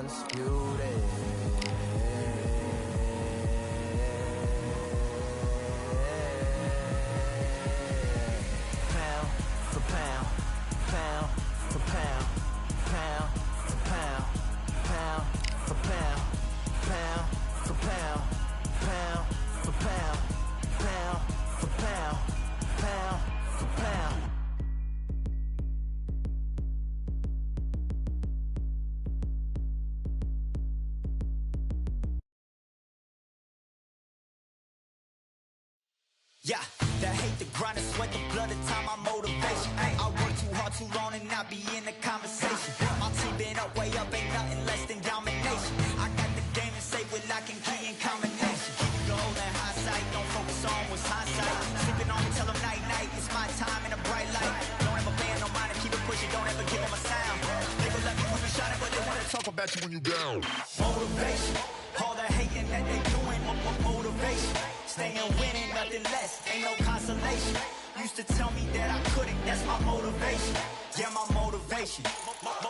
undisputed. Pound for pound, pound for pound, pound for pound, pound for pound, pound for pound, pound for pound, pound for pound, pound for pound. Yeah, that hate the grind and sweat the blood of time, my motivation. I work too hard too long and not be in the conversation. My team been up, way up, ain't nothing less than domination. I got the game and say with lock and key and combination. Keep it gold and high sight, don't focus on what's hindsight. Sleeping on me, tell them night night, it's my time in a bright light. Don't ever band no mind and keep it pushing, don't ever give them a sound. They will let me when you shining, but they wanna talk about you when you down. Motivation, all the hating that they doing, motivation. Staying winning, nothing less, ain't no consolation. Used to tell me that I couldn't, that's my motivation. Yeah, my motivation,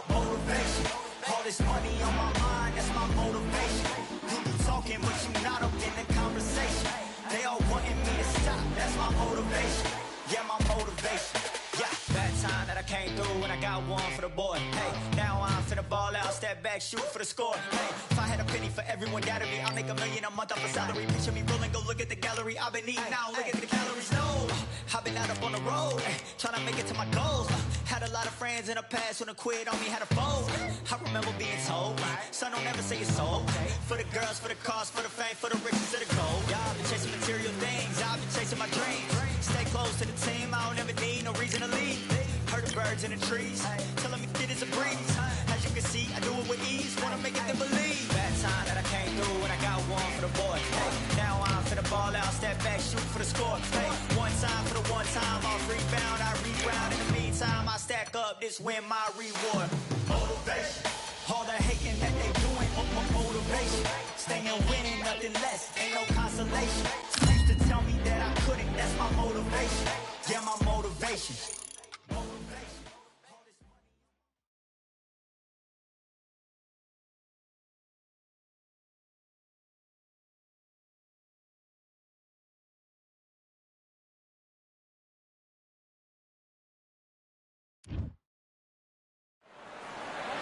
motivation. All this money on my mind, that's my motivation. You talking, but you not up in the conversation. They all wanting me to stop, that's my motivation. Yeah, my motivation. Yeah, bad time that I came through and I got one for the boy. Hey, now I'm finna ball out, step back, shoot for the score. Hey, if I had a penny for everyone doubted me, I'll make $1 million a month off a salary. Picture me rolling, go look at the gallery. I've been eating now, look at the calories. No, I've been out up on the road, trying to make it to my goals. Had a lot of friends in the past when I quit on me, had a fold. I remember being told, son, don't ever say it's sold. For the girls, for the cars, for the fame, for the riches, for the gold. Yeah, I've been chasing material things, I've been chasing my dreams. Stay close to the team, I don't ever need no reason to leave. Heard the birds in the trees, telling me it is a breeze. As you can see, I do it with ease, wanna make it to believe. Bad time that I came through and I got one for the boy. Hey, now I'm finna ball out, step back, shoot for the score. Hey, one time for the one time, I'll rebound, I reground. In the meantime, I stack up, this win my reward. Motivation, all the hating that they doing, motivation. Staying winning, nothing less, ain't no consolation. Used to tell me that I couldn't, that's my motivation. Yeah, my motivation.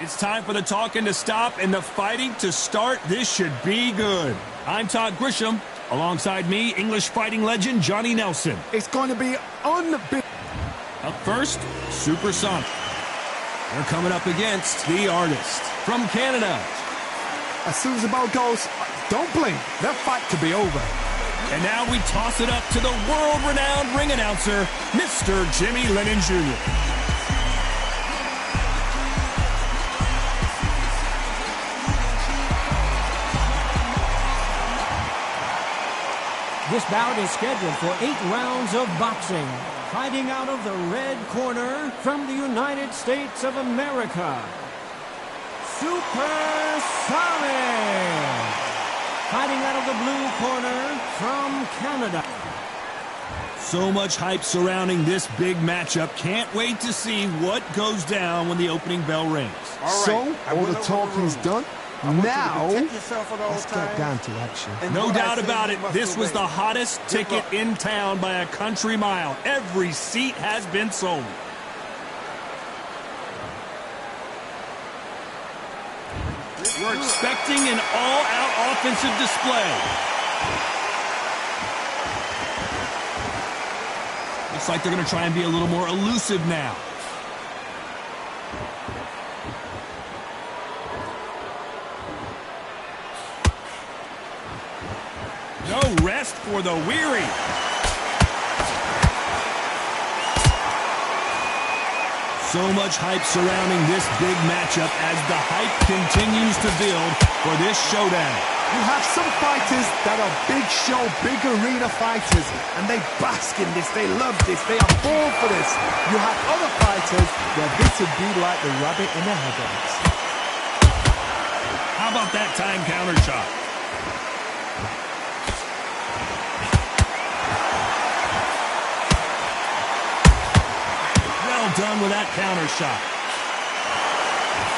It's time for the talking to stop and the fighting to start. This should be good. I'm Todd Grisham. Alongside me, English fighting legend Johnny Nelson. It's going to be unbeatable. Up first, Supersonic. They're coming up against the artist from Canada. As soon as the ball goes, don't blink. That fight could be over. And now we toss it up to the world-renowned ring announcer, Mr. Jimmy Lennon Jr. This bout is scheduled for 8 rounds of boxing. Fighting out of the red corner from the United States of America, Supersonic. Fighting out of the blue corner from Canada. So much hype surrounding this big matchup. Can't wait to see what goes down when the opening bell rings. So, all the talking's done. Now, let's get down to action. No doubt about it, this was the hottest ticket in town by a country mile. Every seat has been sold. We're expecting an all-out offensive display. Looks like they're going to try and be a little more elusive now. No rest for the weary. So much hype surrounding this big matchup as the hype continues to build for this showdown. You have some fighters that are big show, big arena fighters, and they bask in this, they love this, they are born for this. You have other fighters where this would be like the rabbit in the headlights. How about that time counter shot? Well done with that counter shot.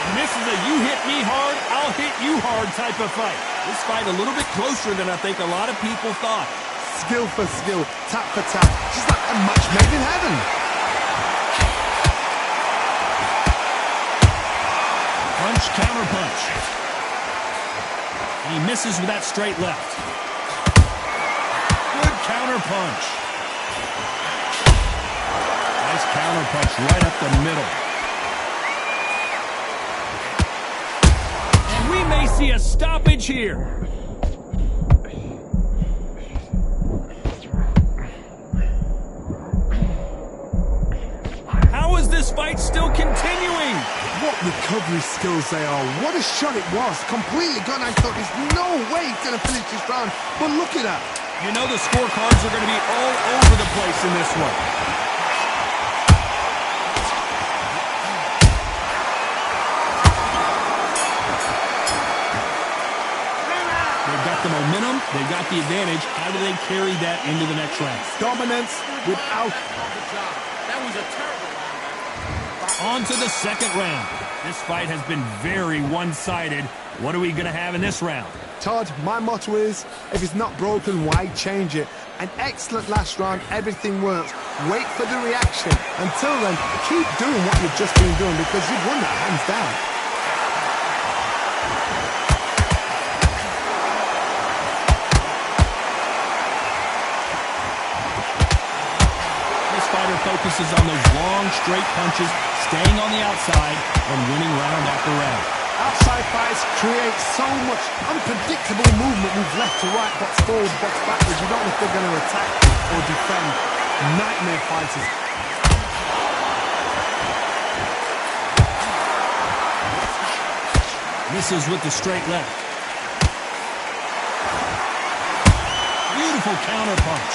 And this is a you hit me hard, I'll hit you hard type of fight. This fight a little bit closer than I think a lot of people thought. Skill for skill, tap for tap. Just like a match made in heaven. Punch, counter punch. And he misses with that straight left. Good counter punch. Nice counter punch right up the middle. And we may see a stoppage here. How is this fight still continuing? What recovery skills they are. What a shot it was. Completely gone. I thought there's no way he's going to finish this round. But look at that. You know the scorecards are going to be all over the place in this one. They've got the momentum. They've got the advantage. How do they carry that into the next round? Dominance without... That was a terrible round. On to the second round. This fight has been very one-sided. What are we going to have in this round? Todd, my motto is, if it's not broken, why change it? An excellent last round, everything works. Wait for the reaction. Until then, keep doing what you've just been doing because you've won that hands down. This fighter focuses on those long, straight punches, staying on the outside, and winning round after round. Outside fights create so much unpredictable movement. Move left to right, box forward, box backwards. You don't know if they're going to attack or defend. Nightmare fighters. Misses with the straight left. Beautiful counter punch.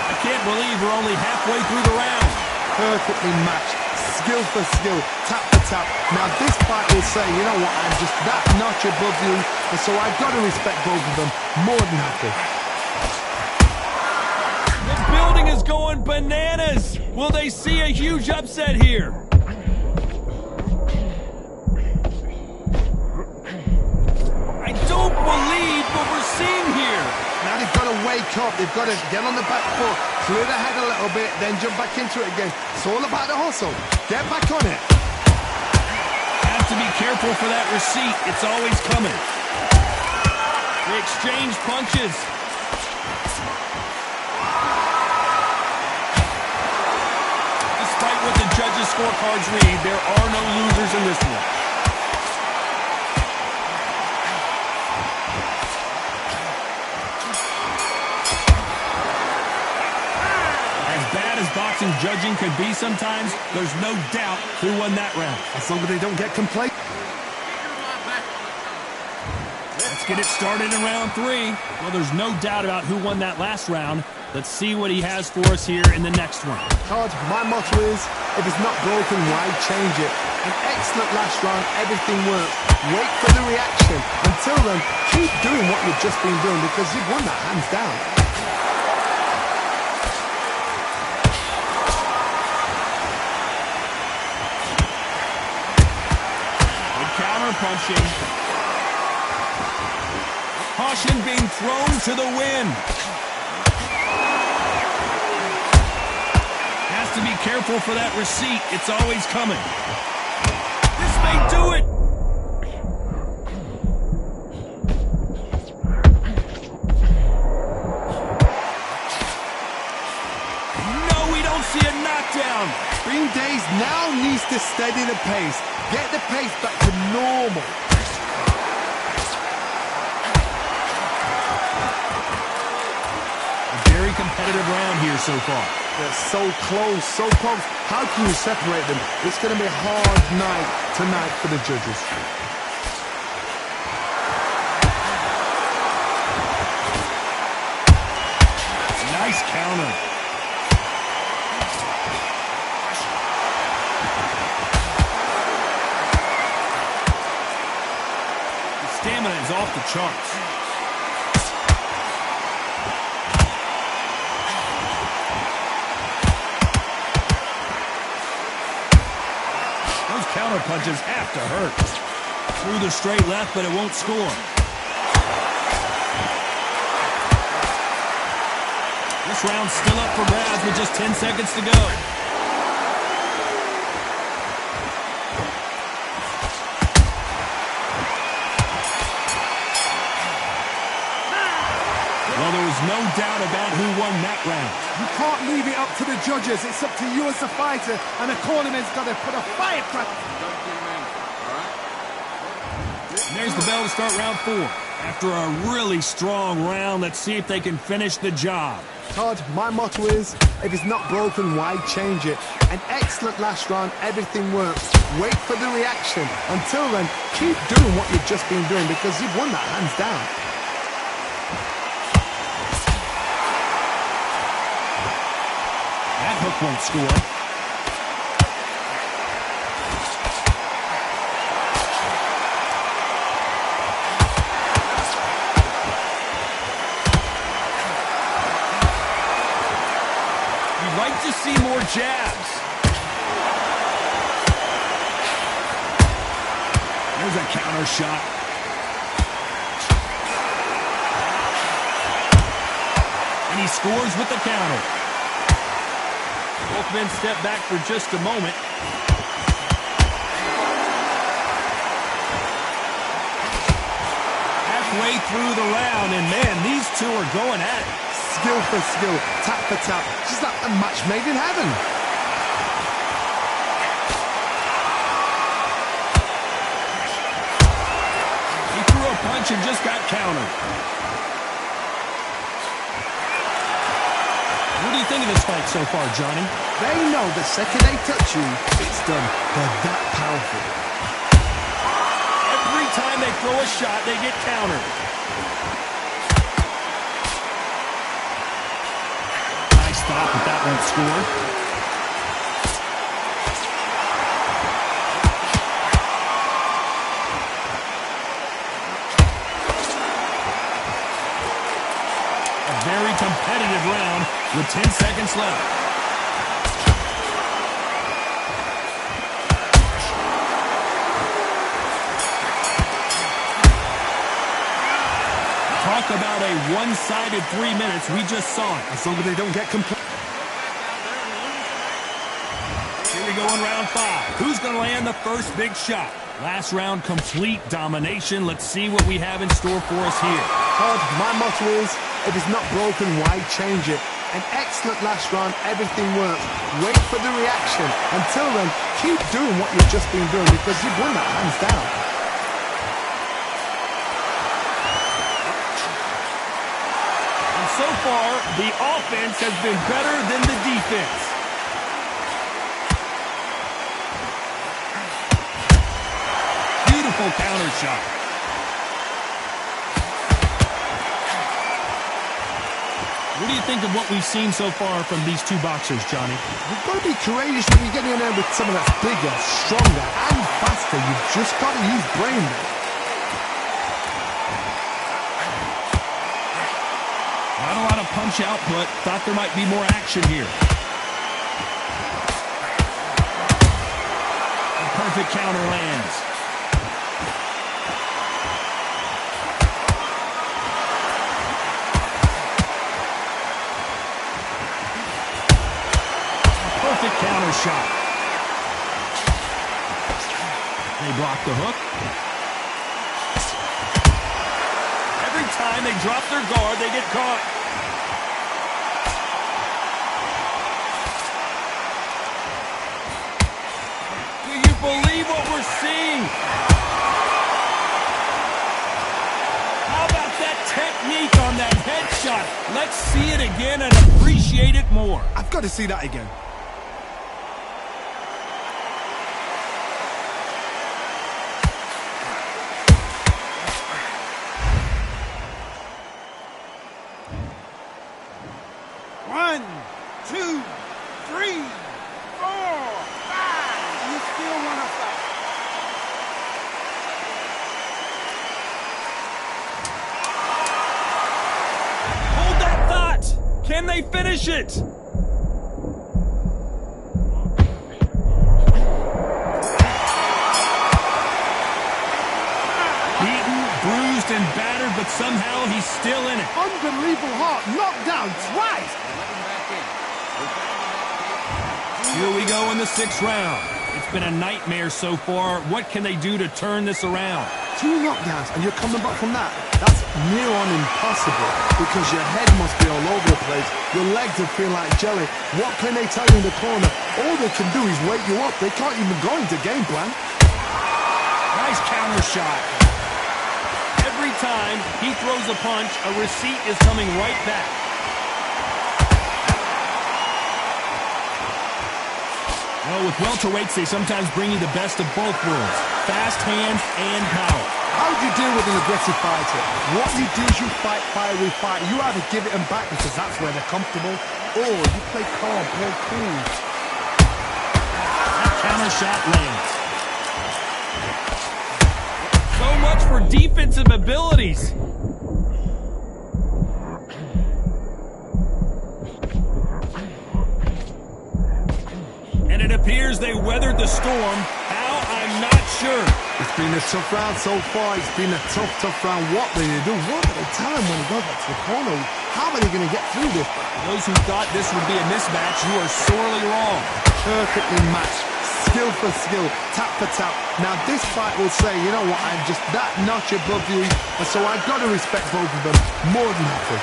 I can't believe we're only halfway through the round. Perfectly matched. Skill for skill, tap for tap. Now this fight will say, you know what, I'm just that notch above you, and so I've got to respect both of them. More than happy. The building is going bananas. Will they see a huge upset here? I don't believe what we're seeing here. Now they've got to wake up, they've got to get on the back foot, clear the head a little bit, then jump back into it again. It's all about the hustle. Get back on it. Have to be careful for that receipt. It's always coming. They exchange punches. Despite what the judges' scorecards read, there are no losers in this one. Boxing judging could be sometimes, there's no doubt who won that round. As long as they don't get complacent. Let's get it started in round 3. Well, there's no doubt about who won that last round. Let's see what he has for us here in the next one. Todd, my motto is, if it's not broken, why change it? An excellent last round, everything works. Wait for the reaction. Until then, keep doing what you've just been doing because you've won that hands down. Punching. Caution being thrown to the wind. Has to be careful for that receipt. It's always coming. This may do it. No, we don't see a knockdown. Green Days now needs to steady the pace. Get the pace back to normal. A very competitive round here so far. They're so close, so close. How can you separate them? It's going to be a hard night tonight for the judges. Nice counter. Stamina is off the charts. counter punches have to hurt. Through the straight left, but it won't score. This round's still up for grabs with just 10 seconds to go. Well, there was no doubt about who won that round. You can't leave it up to the judges. It's up to you as a fighter, and the cornerman's got to put a firecracker. And there's the bell to start round 4. After a really strong round, let's see if they can finish the job. Todd, my motto is, if it's not broken, why change it? An excellent last round, everything works. Wait for the reaction. Until then, keep doing what you've just been doing because you've won that hands down. That hook won't score. You'd like to see more jabs. There's a counter shot. And he scores with the counter. Both men step back for just a moment. Halfway through the round, and man, these two are going at it. Skill for skill, tap for tap, just like a match made in heaven. He threw a punch and just got countered. What do you think of this fight so far, Johnny? They know the second they touch you, it's done. They're that powerful. Every time they throw a shot, they get countered. Nice stop, but that won't score. A very competitive round with 10 seconds left. Talk about a one-sided 3 minutes. We just saw it. As long as they don't get complete. Here we go in round 5. Who's going to land the first big shot? Last round, complete domination. Let's see what we have in store for us here. Todd, my motto is, if it's not broken, why change it? An excellent last round, everything works. Wait for the reaction. Until then, keep doing what you've just been doing because you've won that hands down. And so far, the offense has been better than the defense. Beautiful counter shot. What do you think of what we've seen so far from these two boxers, Johnny? You've got to be courageous when you get in there with someone that's bigger, stronger, and faster. You've just got to use brain there. Not a lot of punch output. Thought there might be more action here. A perfect counter lands. Perfect counter shot. They block the hook. Every time they drop their guard, they get caught. Do you believe what we're seeing? How about that technique on that headshot? Let's see it again and appreciate it more. I've got to see that again. One, two, three, 4, 5. You still want to fight? Hold that thought! Can they finish it? and battered, but somehow he's still in it. Unbelievable heart, knocked down twice. Here we go in the 6th round. It's been a nightmare so far. What can they do to turn this around? 2 knockdowns and you're coming back from that. That's near on impossible because your head must be all over the place. Your legs will feel like jelly. What can they tell you in the corner? All they can do is wake you up. They can't even go into game plan. Nice counter shot. Every time he throws a punch, a receipt is coming right back. Well, with welterweights, they sometimes bring you the best of both worlds. Fast hands and power. How do you deal with an aggressive fighter? What you do is you fight fire with fire. You either give it them back because that's where they're comfortable, or you play calm, play cool. That counter shot lands. So much for defensive abilities. And it appears they weathered the storm. How? I'm not sure. It's been a tough round so far. It's been a tough round. What will they do? What will they tell him when he goes back to the corner? How are they going to get through this? Those who thought this would be a mismatch, you are sorely wrong. Perfectly matched. Skill for skill. Tap for tap. Now this fight will say, you know what, I'm just that notch above you. And so I've got to respect both of them more than happy.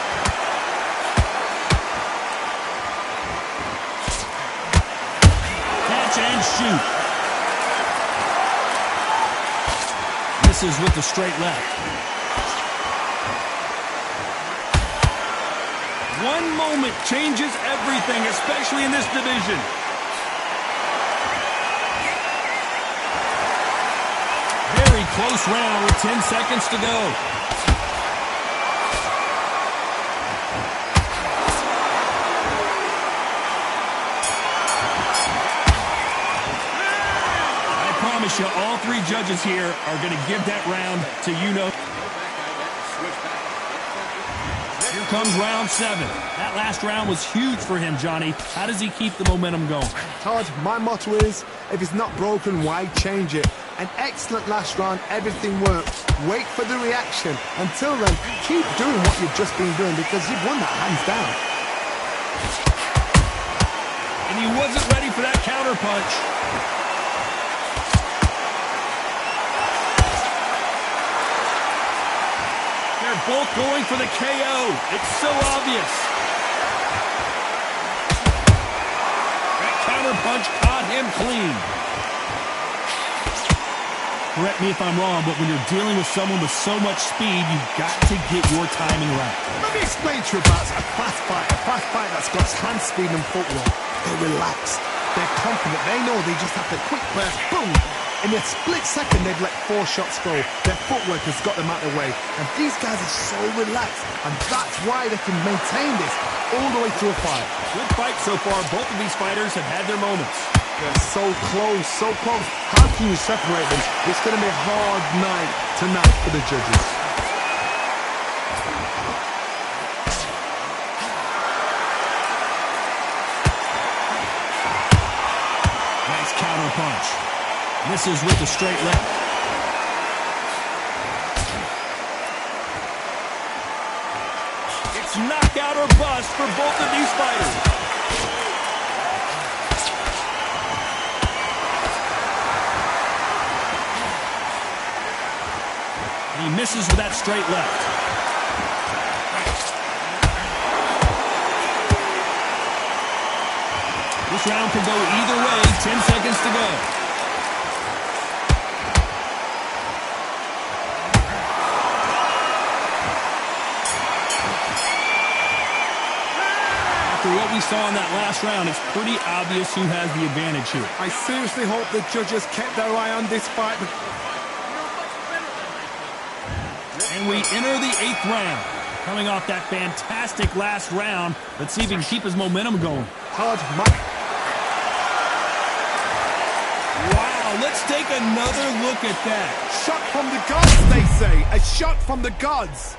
Catch and shoot. Misses with the straight left. One moment changes everything, especially in this division. Very close round with 10 seconds to go. You, all 3 judges here are going to give that round to you-know. Here comes round 7. That last round was huge for him, Johnny. How does he keep the momentum going? Todd, my motto is, if it's not broken, why change it? An excellent last round, everything worked. Wait for the reaction. Until then, keep doing what you've just been doing because you've won that hands down. And he wasn't ready for that counter punch. They're both going for the KO. It's so obvious. That counter punch caught him clean. Correct me if I'm wrong, but when you're dealing with someone with so much speed, you've got to get your timing right. Let me explain to you about a fast fight that's got hand speed and footwork. They're relaxed. They're confident. They know they just have to quick burst, boom. In a split second, they've let 4 shots go. Their footwork has got them out of the way. And these guys are so relaxed. And that's why they can maintain this all the way through a fight. Good fight so far. Both of these fighters have had their moments. They're so close, so close. How can you separate them? It's going to be a hard night tonight for the judges. Nice counter punch. Misses with the straight left. It's knockout or bust for both of these fighters. And he misses with that straight left. This round could go either way. 10 seconds to go. After what we saw in that last round, it's pretty obvious who has the advantage here. I seriously hope the judges kept their eye on this fight. And we enter the 8th round. Coming off that fantastic last round, let's see if he can keep his momentum going. Todd, wow, let's take another look at that. Shot from the gods, they say. A shot from the gods.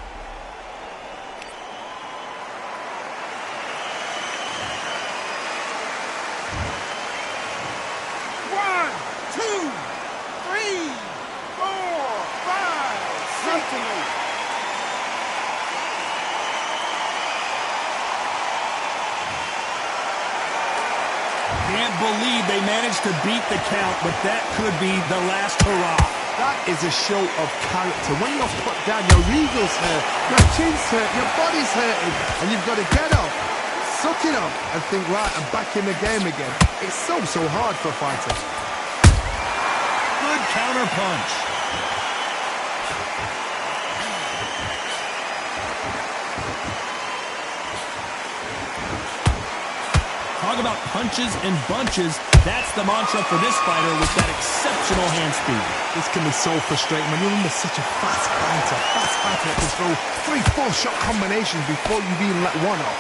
believe they managed to beat the count, but that could be the last hurrah. That is a show of character. When you're put down, your eagle's hurt, your chin's hurt, your body's hurting, and you've got to get up, suck it up, and think, right, I'm back in the game again. It's so hard for a fighter. Good counter punch. Talk about punches and bunches. That's the mantra for this fighter with that exceptional hand speed. This can be so frustrating when you're under such a fast fighter that can throw 3-4 shot combinations before you've even let one off.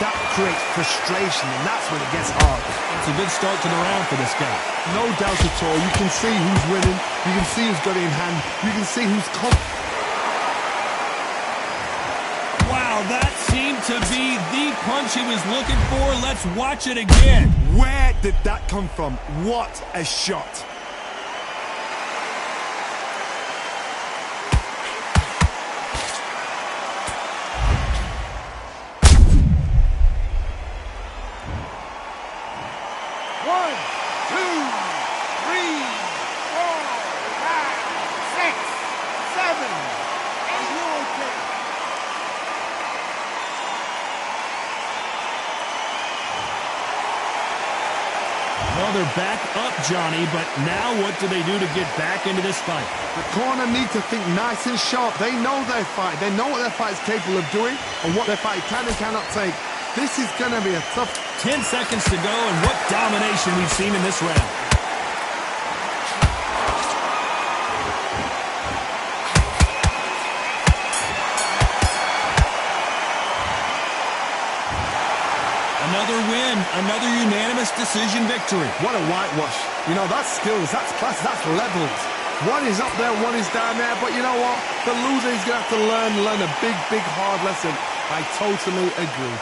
That creates frustration, and that's when it gets hard. It's a good start to the round for this guy. No doubt at all. You can see who's winning. You can see who's got it in hand. You can see who's Wow, that seemed to be the punch he was looking for. Let's watch it again. Where did that come from? What a shot. One, two, three, 4, 5, 6, 7. Are you okay? Well, they're back up, Johnny, but now what do they do to get back into this fight? The corner need to think nice and sharp. They know their fight. They know what their fight is capable of doing and what their fight can and cannot take. This is going to be a tough... 10 seconds to go, and what domination we've seen in this round. Another win, another unanimous decision victory. What a whitewash. You know, that's skills, that's class, that's levels. One is up there, one is down there, but you know what? The loser is going to have to learn a big, hard lesson. I totally agree.